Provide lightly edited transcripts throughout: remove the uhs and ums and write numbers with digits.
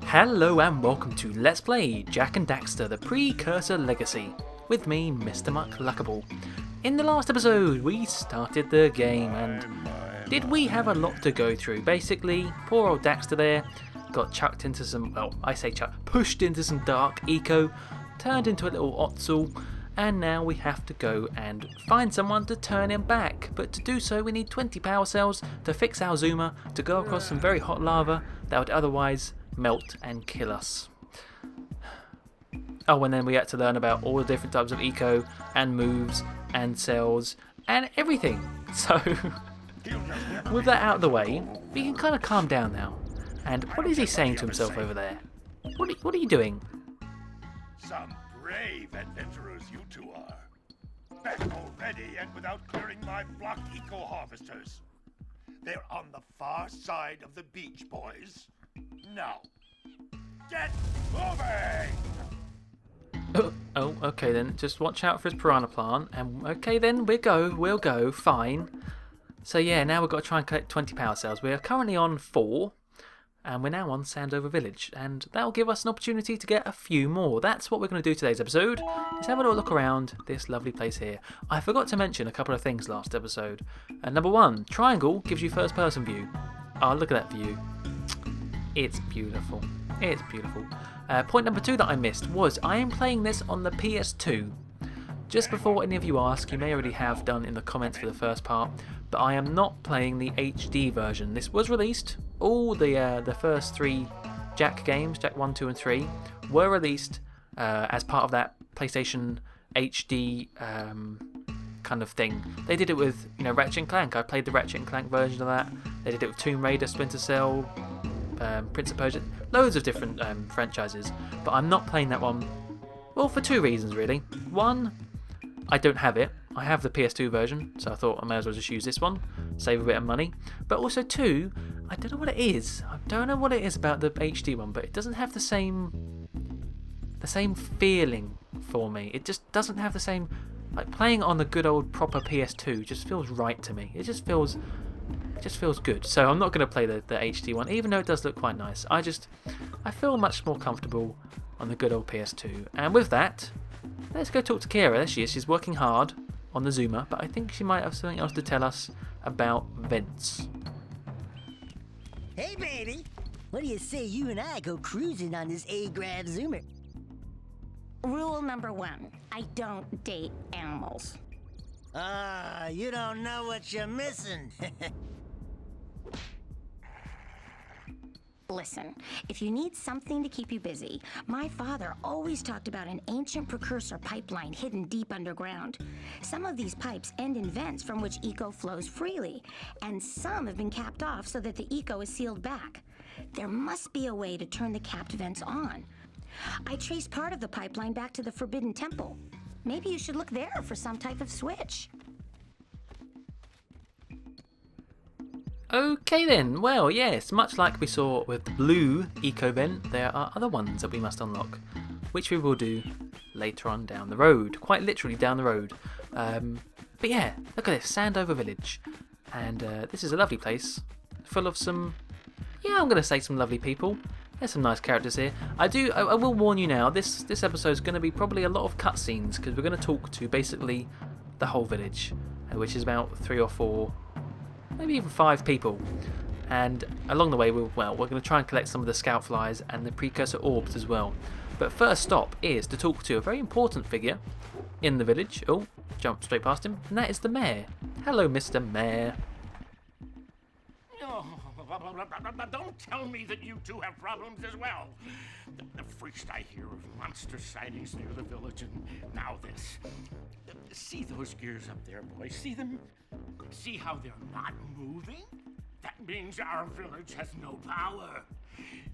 Hello and welcome to Let's Play Jak and Daxter, the Precursor Legacy, with me, Mr. Muckluckable. In the last episode, we started the game, and did we have a lot to go through? Basically, poor old Daxter there got chucked into some, well, I say chucked, pushed into some dark eco, turned into a little Otzel, and now we have to go and find someone to turn him back. But to do so, we need 20 power cells to fix our zoomer, to go across some very hot lava that would otherwise melt and kill us. Oh, and then we had to learn about all the different types of eco and moves and cells and everything. So, with that out of the way, we can kind of calm down now. And what is he saying to himself over there? What are you doing? Some brave adventurers you two are. Back already and without clearing my block eco-harvesters. They're on the far side of the beach, boys. Now, get moving! Oh, okay then. Just watch out for his piranha plant. And okay then, we'll go, fine. So yeah, now we've got to try and collect 20 power cells. We are currently on 4. And we're now on Sandover Village, and that'll give us an opportunity to get a few more. That's what we're going to do today's episode, is have a little look around this lovely place here. I forgot to mention a couple of things last episode. Number 1, triangle gives you first person view. Oh, look at that view. It's beautiful. It's beautiful. Point number 2 that I missed was I am playing this on the PS2. Just before any of you ask, you may already have done in the comments for the first part, but I am not playing the HD version. This was released. All the first 3 Jak games, Jak 1, 2 and 3, were released as part of that PlayStation HD kind of thing. They did it with Ratchet and Clank. I played the Ratchet and Clank version of that. They did it with Tomb Raider, Splinter Cell, Prince of Persia, loads of different franchises. But I'm not playing that one, well, for 2 reasons really. 1, I don't have it. I have the PS2 version, so I thought I may as well just use this one, save a bit of money. But also 2, I don't know what it is. I don't know what it is about the HD one, but it doesn't have the same feeling for me. It just doesn't have the same, like playing on the good old proper PS2 just feels right to me. It just feels good. So I'm not going to play the HD one, even though it does look quite nice. I feel much more comfortable on the good old PS2. And with that, let's go talk to Kira. There she is. She's working hard on the zoomer, but I think she might have something else to tell us about vents. Hey, baby! What do you say you and I go cruising on this A-Grav zoomer? Rule number 1, I don't date animals. You don't know what you're missing. Listen, if you need something to keep you busy, my father always talked about an ancient precursor pipeline hidden deep underground. Some of these pipes end in vents from which eco flows freely, and some have been capped off so that the eco is sealed back. There must be a way to turn the capped vents on. I traced part of the pipeline back to the Forbidden Temple. Maybe you should look there for some type of switch. Okay then, well yes, much like we saw with the blue eco vent, there are other ones that we must unlock, which we will do later on down the road, quite literally down the road. But yeah, look at this, Sandover Village, and this is a lovely place, full of some, I'm going to say some lovely people. There's some nice characters here. I will warn you now, this episode is going to be probably a lot of cutscenes, because we're going to talk to basically the whole village, which is about 3 or 4, maybe even 5 people, and along the way we're going to try and collect some of the scout flies and the precursor orbs as well. But first stop is to talk to a very important figure in the village. Oh, jump straight past him, and that is the mayor. Hello, Mr. Mayor. Oh, don't tell me that you two have problems as well. The first I hear of monster sightings near the village, and now this. See those gears up there, boys? See them? See how they're not moving? That means our village has no power.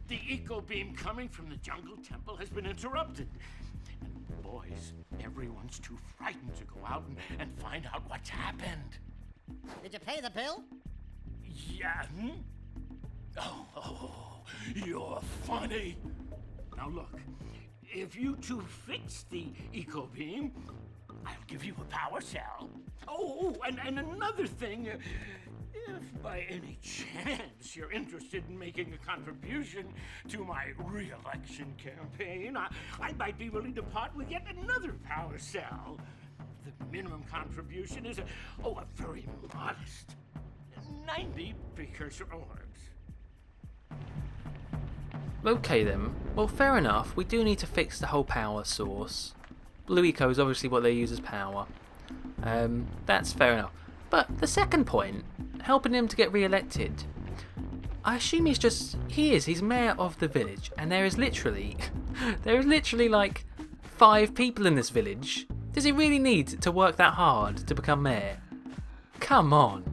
The eco beam coming from the jungle temple has been interrupted. And boys, everyone's too frightened to go out and find out what's happened. Did you pay the bill? Yeah. Oh, you're funny. Now look, if you two fix the eco beam, I'll give you a power cell. Oh, and another thing, If by any chance you're interested in making a contribution to my re-election campaign, I might be willing to part with yet another power cell. The minimum contribution is a very modest 90 Precursor Orbs. Okay then, well fair enough, we do need to fix the whole power source. Blue Eco is obviously what they use as power. That's fair enough. But the second point, helping him to get re-elected, I assume he's mayor of the village, and there is literally like 5 people in this village. Does he really need to work that hard to become mayor? Come on,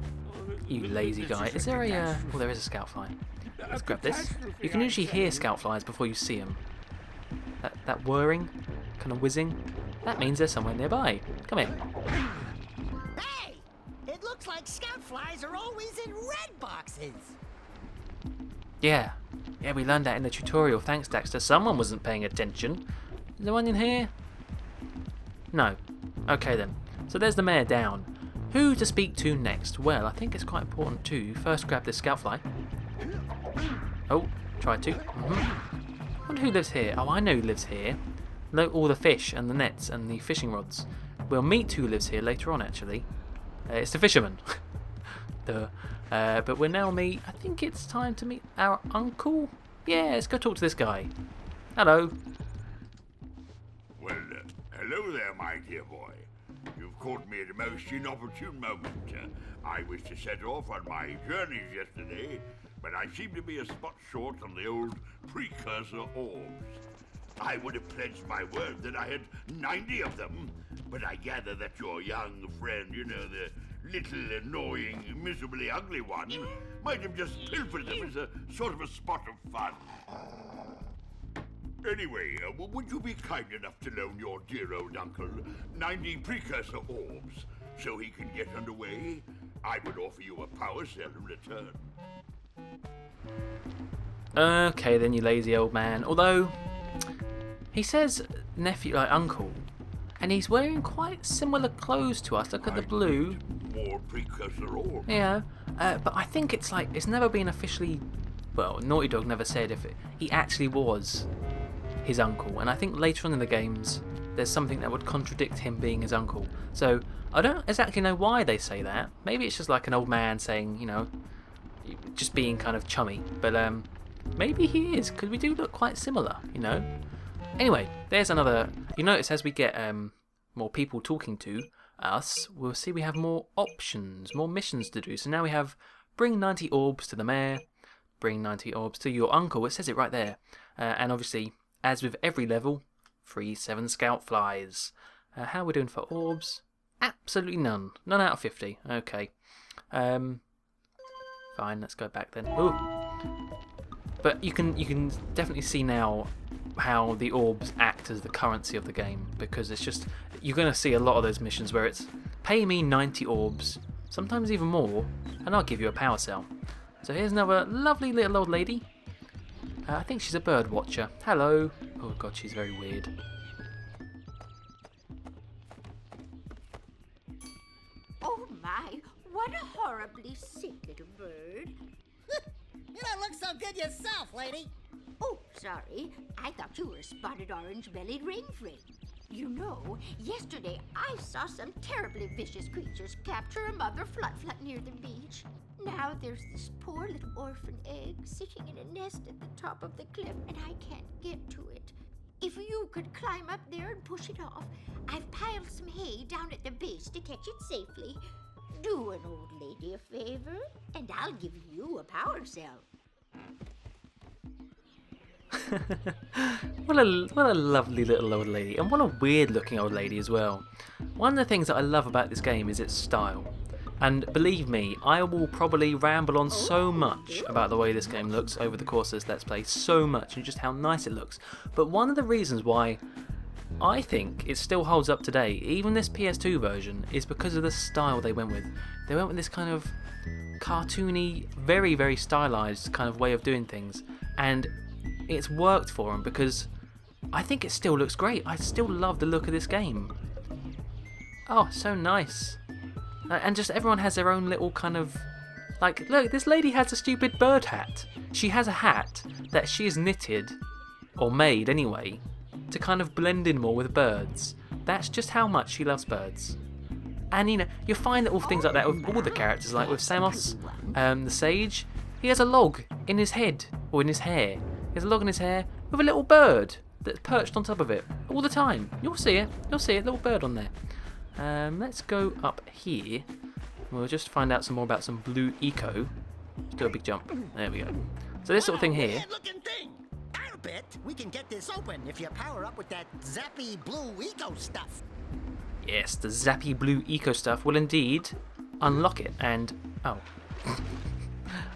you lazy guy. Is there a, oh there is a scout fly. Let's grab this. You can usually hear scout flies before you see them. That whirring, kind of whizzing, that means they're somewhere nearby. Come here. Hey! It looks like scout flies are always in red boxes. Yeah, we learned that in the tutorial. Thanks, Daxter. Someone wasn't paying attention. Is there one in here? No. Okay then. So there's the mayor down. Who to speak to next? Well, I think it's quite important to first grab this scout fly. Oh, tried to. I wonder who lives here. Oh, I know who lives here. All the fish and the nets and the fishing rods. We'll meet who lives here later on, actually. It's the fisherman. But we'll now meet... I think it's time to meet our uncle? Yeah, let's go talk to this guy. Hello. Well, hello there, my dear boy. You've caught me at a most inopportune moment. I was to set off on my journeys yesterday, but I seem to be a spot short on the old Precursor Orbs. I would have pledged my word that I had 90 of them, but I gather that your young friend, the little annoying, miserably ugly one, might have just pilfered them as a sort of a spot of fun. Anyway, would you be kind enough to loan your dear old uncle 90 Precursor Orbs so he can get underway? I would offer you a power cell in return. Okay then, you lazy old man. Although, he says nephew, like uncle, and he's wearing quite similar clothes to us. Look at the blue. More Precursor Orbs. Yeah, but I think it's never been officially... Well, Naughty Dog never said if he actually was his uncle, and I think later on in the games there's something that would contradict him being his uncle. So I don't exactly know why they say that. Maybe it's just like an old man saying, just being kind of chummy. But maybe he is, because we do look quite similar, Anyway, there's another... You notice as we get more people talking to us, we'll see we have more options, more missions to do. So now we have bring 90 orbs to the mayor, bring 90 orbs to your uncle. It says it right there. And obviously, as with every level, free 7 scout flies. How are we doing for orbs? Absolutely none. None out of 50. Okay. Fine, let's go back then. Ooh. But you can definitely see now how the orbs act as the currency of the game, because it's just, you're going to see a lot of those missions where it's pay me 90 orbs, sometimes even more, and I'll give you a power cell. So here's another lovely little old lady. I think she's a bird watcher. Hello. Oh god, she's very weird. Oh my, what a horribly sick little bird. You don't look so good yourself, lady. Oh, sorry. I thought you were a spotted orange-bellied rainframe. Yesterday I saw some terribly vicious creatures capture a mother flut-flut near the beach. Now there's this poor little orphan egg sitting in a nest at the top of the cliff, and I can't get to it. If you could climb up there and push it off, I've piled some hay down at the base to catch it safely. Do an old lady a favor, and I'll give you a power cell. What a lovely little old lady, and what a weird looking old lady as well. One of the things that I love about this game is its style, and believe me, I will probably ramble on so much about the way this game looks over the course of this Let's Play, so much, and just how nice it looks. But one of the reasons why I think it still holds up today, even this PS2 version, is because of the style they went with. They went with this kind of cartoony, very, very stylized kind of way of doing things, and it's worked for them because I think it still looks great. I still love the look of this game. Oh, so nice. And just everyone has their own little kind of Like, look, this lady has a stupid bird hat. She has a hat that she has knitted, or made anyway, to kind of blend in more with birds. That's just how much she loves birds. And you know, you'll find little things like that with all the characters, like with Samos, the sage. He has a log in his head, or in his hair. He has a log in his hair with a little bird that's perched on top of it all the time. You'll see it, little bird on there. Let's go up here. We'll just find out some more about some blue eco. Let's do a big jump. There we go. So this little thing here. Weird-looking thing. I'll bet we can get this open if you power up with that zappy blue eco stuff. Yes, the zappy blue eco stuff will indeed unlock it. And oh,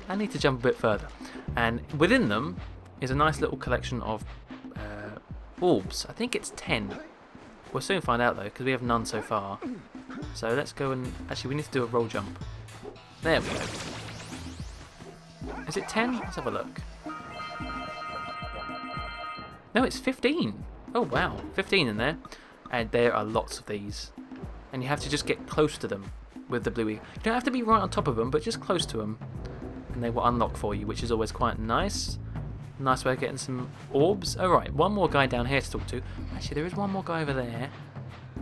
I need to jump a bit further. And within them is a nice little collection of orbs. I think it's 10. We'll soon find out though, because we have none so far. So let's go and actually we need to do a roll jump. There we go. Is it 10? Let's have a look. No, it's 15. Oh wow, 15 in there. And there are lots of these. And you have to just get close to them with the bluey. You don't have to be right on top of them, but just close to them. And they will unlock for you, which is always quite nice. Nice way of getting some orbs. Alright, one more guy down here to talk to. Actually, there is one more guy over there.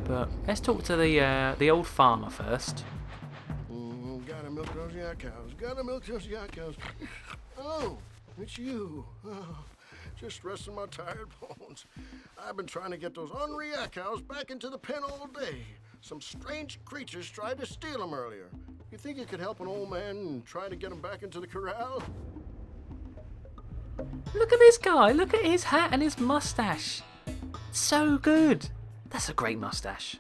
But let's talk to the old farmer first. Gotta milk those yak cows. Gotta milk those yak cows. Oh, it's you. Oh, just resting my tired bones. I've been trying to get those ornery yak cows back into the pen all day. Some strange creatures tried to steal them earlier. You think you could help an old man and try to get them back into the corral? Look at this guy. Look at his hat and his mustache. So good. That's a great mustache.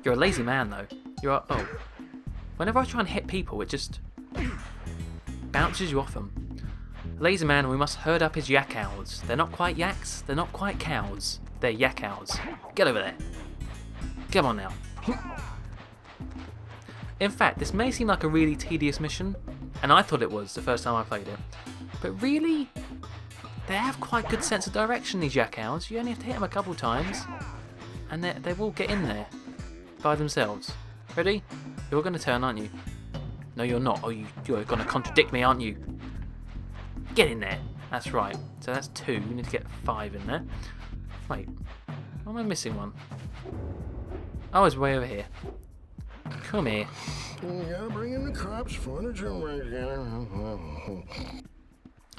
You're a lazy man, though. Oh. Whenever I try and hit people, it just bounces you off them. Lazy man, we must herd up his yak cows. They're not quite yaks. They're not quite cows. They're yak cows. Get over there. Come on now. In fact, this may seem like a really tedious mission, and I thought it was the first time I played it. But really, they have quite good sense of direction, these yak cows. You only have to hit them a couple times, and they will get in there by themselves. Ready? You're going to turn, aren't you? No, you're not. Oh, you're going to contradict me, aren't you? Get in there. That's right. So that's 2. We need to get 5 in there. Wait. Why am I missing one? Oh, it's way over here. Come here. You gotta bring in the crops for the drum.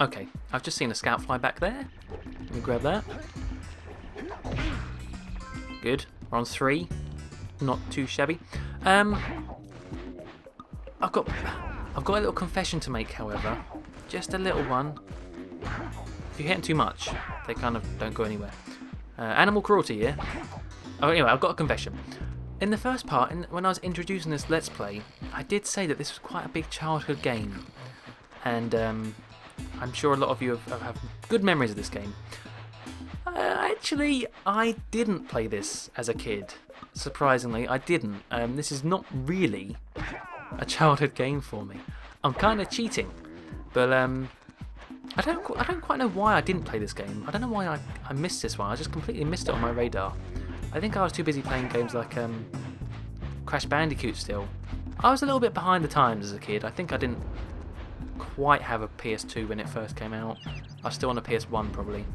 Okay, I've just seen a scout fly back there. Let me grab that. Good. We're on 3. Not too shabby. I've got a little confession to make, however. Just a little one. If you hit them too much, they kind of don't go anywhere. Animal cruelty, yeah? Oh, anyway, I've got a confession. In the first part, when I was introducing this Let's Play, I did say that this was quite a big childhood game. And I'm sure a lot of you have good memories of this game. Actually, I didn't play this as a kid. Surprisingly, I didn't. This is not really a childhood game for me. I'm kind of cheating. But I don't quite know why I didn't play this game. I don't know why I missed this one. I just completely missed it on my radar. I think I was too busy playing games like Crash Bandicoot still. I was a little bit behind the times as a kid. I think I didn't quite have a PS2 when it first came out. I was still on a PS1 probably.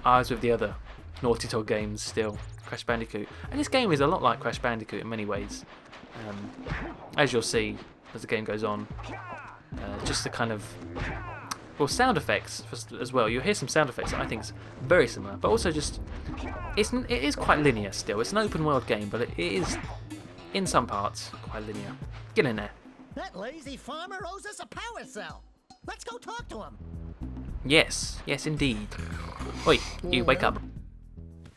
I was with the other Naughty Dog games still, Crash Bandicoot. And this game is a lot like Crash Bandicoot in many ways. As you'll see as the game goes on. Just the kind of... Well, sound effects as well. You'll hear some sound effects that I think is very similar, but also just it is quite linear still. It's an open world game, but it is in some parts quite linear. Get in there. That lazy farmer owes us a power cell. Let's go talk to him. Yes, indeed. Oi, you wake up.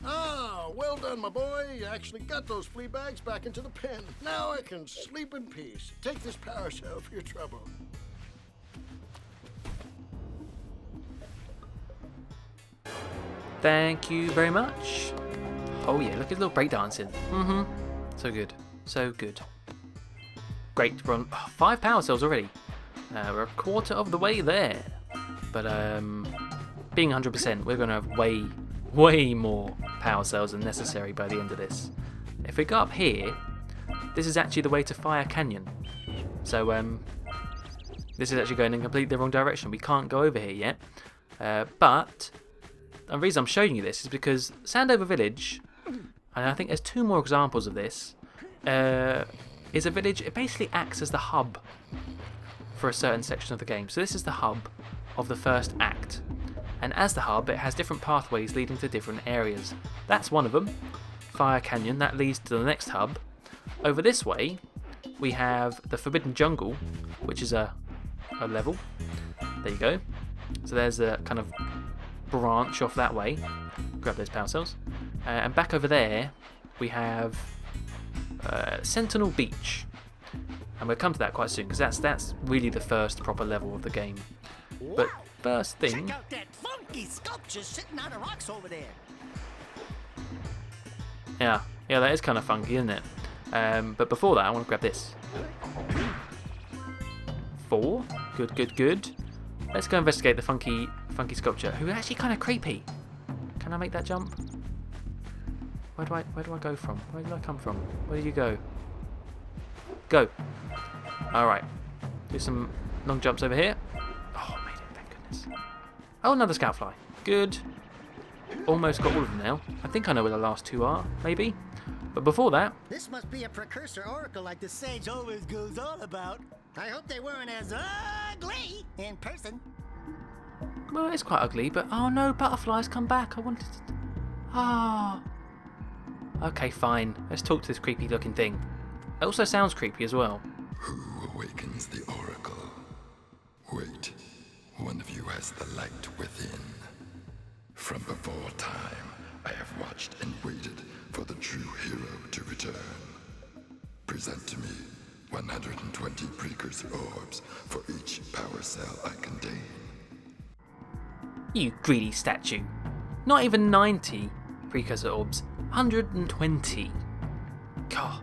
Ah, well done, my boy. You actually got those flea bags back into the pen. Now I can sleep in peace. Take this power cell for your trouble. Thank you very much. Oh yeah, look at his little breakdancing. So good. So good. Great, we're on 5 power cells already. We're a quarter of the way there. But being 100%, we're going to have way more power cells than necessary by the end of this. If we go up here, this is actually the way to Fire Canyon. So This is actually going in completely the wrong direction. We can't go over here yet. But the reason I'm showing you this is because Sandover Village, and I think there's 2 more examples of this, is a village. It basically acts as the hub for a certain section of the game. So this is the hub of the first act. And as the hub, it has different pathways leading to different areas. That's one of them. Fire Canyon, that leads to the next hub. Over this way, we have the Forbidden Jungle, which is a level. There you go. So there's a kind of branch off that way. Grab those power cells. And back over there, we have Sentinel Beach. And we'll come to that quite soon, because that's really the first proper level of the game. But first thing... Check out that funky sculpture sitting on the rocks over there. Yeah, that is kind of funky, isn't it? But before that, I want to grab this. 4. Good. Let's go investigate the funky sculpture, who is actually kind of creepy. Can I make that jump? Where do I go from? Where did I come from? Where did you go? Go. Alright. Do some long jumps over here. Oh, I made it, thank goodness. Oh, another scoutfly. Good. Almost got all of them now. I think I know where the last 2 are, maybe. But before that... This must be a Precursor Oracle like the sage always goes on about. I hope they weren't as ugly in person. Well, it's quite ugly, but... Oh no, butterflies come back. I wanted to... Ah. Oh. Okay, fine. Let's talk to this creepy looking thing. It also sounds creepy as well. Who awakens the Oracle? Wait, one of you has the light within. From before time, I have watched and waited for the true hero to return. Present to me 120 Precursor Orbs for each power cell I contain. You greedy statue. Not even 90 Precursor Orbs. 120. God.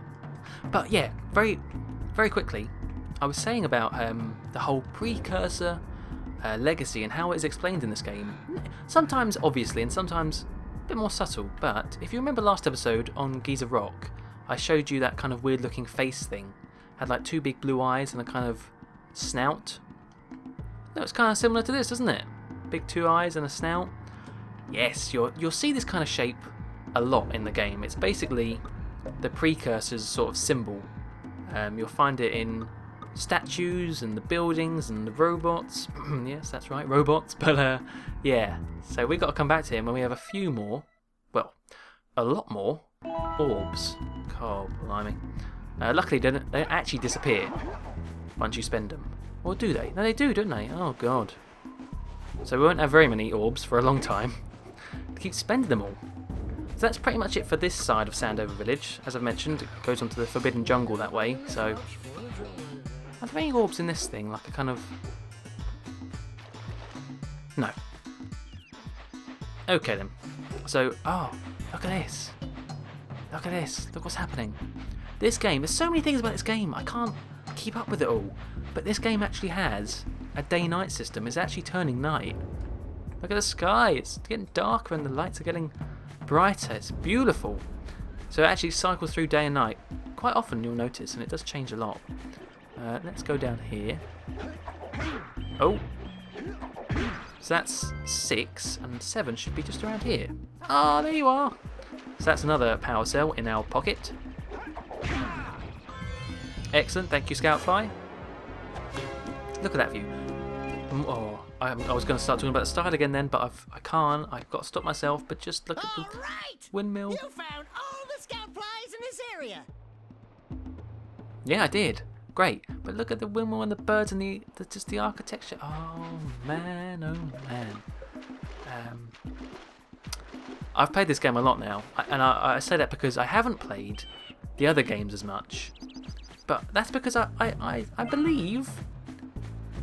But yeah, very quickly, I was saying about the whole Precursor legacy and how it is explained in this game. Sometimes obviously and sometimes a bit more subtle, but if you remember last episode on Giza Rock, I showed you that kind of weird looking face thing. Had like 2 big blue eyes and a kind of snout. That was kind of similar to this, doesn't it? Big 2 eyes and a snout. Yes, you'll see this kind of shape a lot in the game. It's basically the Precursor's sort of symbol. You'll find it in statues and the buildings and the robots. Yes, that's right, robots. But yeah, so we've got to come back to him when we have a few more, well, a lot more orbs. God blimey. Luckily, they don't actually disappear once you spend them. Or do they? No, they do, don't they? Oh god. So we won't have very many orbs for a long time. Keep spending them all. So that's pretty much it for this side of Sandover Village. As I've mentioned, it goes onto the Forbidden Jungle that way, so... Are there any orbs in this thing? Like a kind of... No. Okay then. So, oh, look at this. Look at this. Look what's happening. This game, there's so many things about this game, I can't keep up with it all. But this game actually has a day-night system. It's actually turning night. Look at the sky. It's getting darker and the lights are getting brighter. It's beautiful. So it actually cycles through day and night. Quite often you'll notice, and it does change a lot. Let's go down here. Oh. So that's 6, and 7 should be just around here. Ah, there you are. So that's another power cell in our pocket. Excellent, thank you, Scoutfly. Look at that view. Oh, I was going to start talking about the start again then, but I can't. I've got to stop myself. But just look at the windmill. You found all the scout flies in this area. Yeah, I did. Great. But look at the windmill and the birds and just the architecture. Oh man, oh man. I've played this game a lot now, and I say that because I haven't played the other games as much. But that's because I believe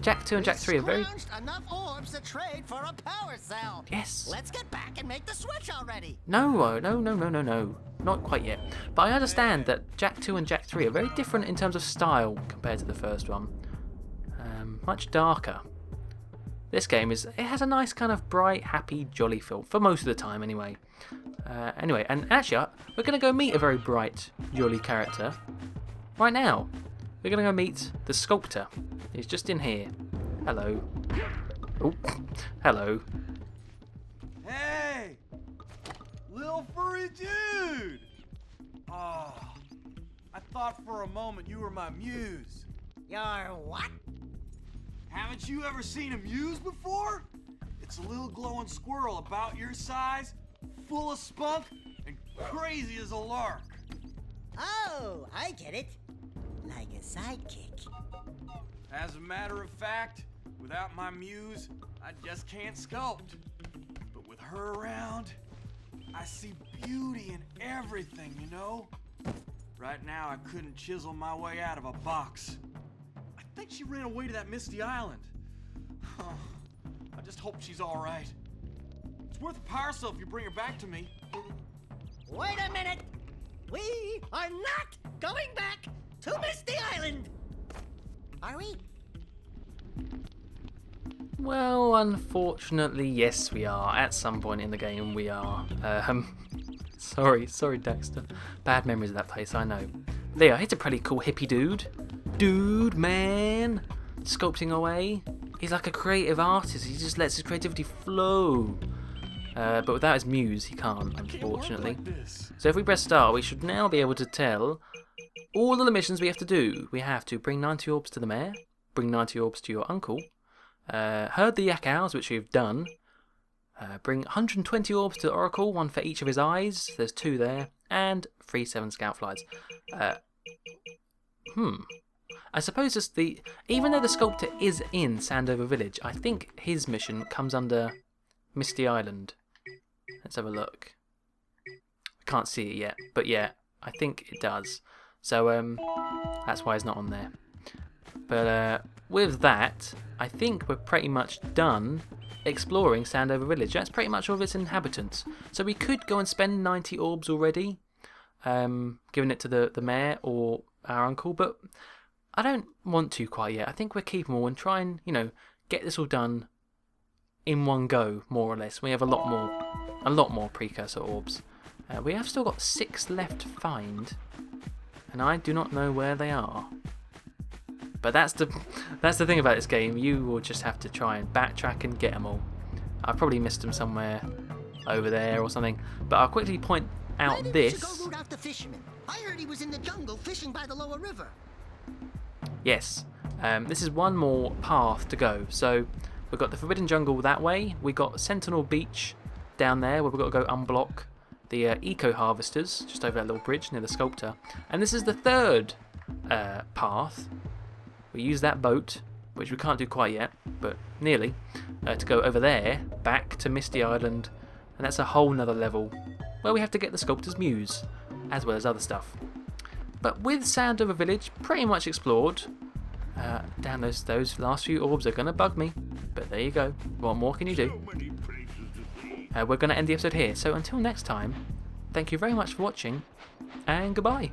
Jak 2 and Jak 3 are very... enough orbs to trade for a power cell. Yes. Let's get back and make the switch already. No. Not quite yet. But I understand that Jak 2 and Jak 3 are very different in terms of style compared to the first one. Much darker. This game it has a nice kind of bright, happy, jolly feel, for most of the time anyway. Anyway, and actually, we're going to go meet a very bright, jolly character right now. We're going to go meet the sculptor. He's just in here. Hello. Oh, hello. Hey! Little furry dude! Oh, I thought for a moment you were my muse. Your what? Haven't you ever seen a muse before? It's a little glowing squirrel about your size, full of spunk, and crazy as a lark. Oh, I get it. Like a sidekick. As a matter of fact, without my muse, I just can't sculpt. But with her around, I see beauty in everything, you know? Right now, I couldn't chisel my way out of a box. I think she ran away to that misty island. I just hope she's all right. It's worth a parcel if you bring her back to me. Wait a minute. We are not going back to Misty Island. Are we? Well, unfortunately, yes, we are. At some point in the game, we are. Sorry, Daxter. Bad memories of that place, I know. There, he's a pretty cool hippie dude. Dude, man. Sculpting away. He's like a creative artist. He just lets his creativity flow. But without his muse, he can't, unfortunately. So if we press start, we should now be able to tell all of the missions we have to do. We have to bring 90 orbs to the mayor, bring 90 orbs to your uncle, herd the yak owls, which we've done, bring 120 orbs to the Oracle, one for each of his eyes, there's 2 there, and free 7 scout flies. I suppose it's even though the sculptor is in Sandover Village, I think his mission comes under Misty Island. Let's have a look. I can't see it yet, but yeah, I think it does. So that's why it's not on there. But with that, I think we're pretty much done exploring Sandover Village. That's pretty much all of its inhabitants. So we could go and spend 90 orbs already, giving it to the mayor or our uncle, but I don't want to quite yet. I think we'll keep them all and try and, get this all done in one go, more or less. We have a lot more precursor orbs. We have still got 6 left to find, and I do not know where they are. But that's the thing about this game. You will just have to try and backtrack and get them all. I probably missed them somewhere over there or something. But I'll quickly point out Maybe this. we should go root out the fisherman. I heard he was in the jungle fishing by the lower river. Yes, this is one more path to go. So we've got the Forbidden Jungle that way. We've got Sentinel Beach down there where we've got to go unblock the Eco Harvesters just over that little bridge near the sculptor. And this is the 3rd path. We use that boat, which we can't do quite yet, but nearly, to go over there, back to Misty Island, and that's a whole nother level where we have to get the Sculptor's Muse, as well as other stuff. But with Sandover Village pretty much explored, damn, those last few orbs are going to bug me, but there you go. What more can you do? We're going to end the episode here, so until next time, thank you very much for watching, and goodbye.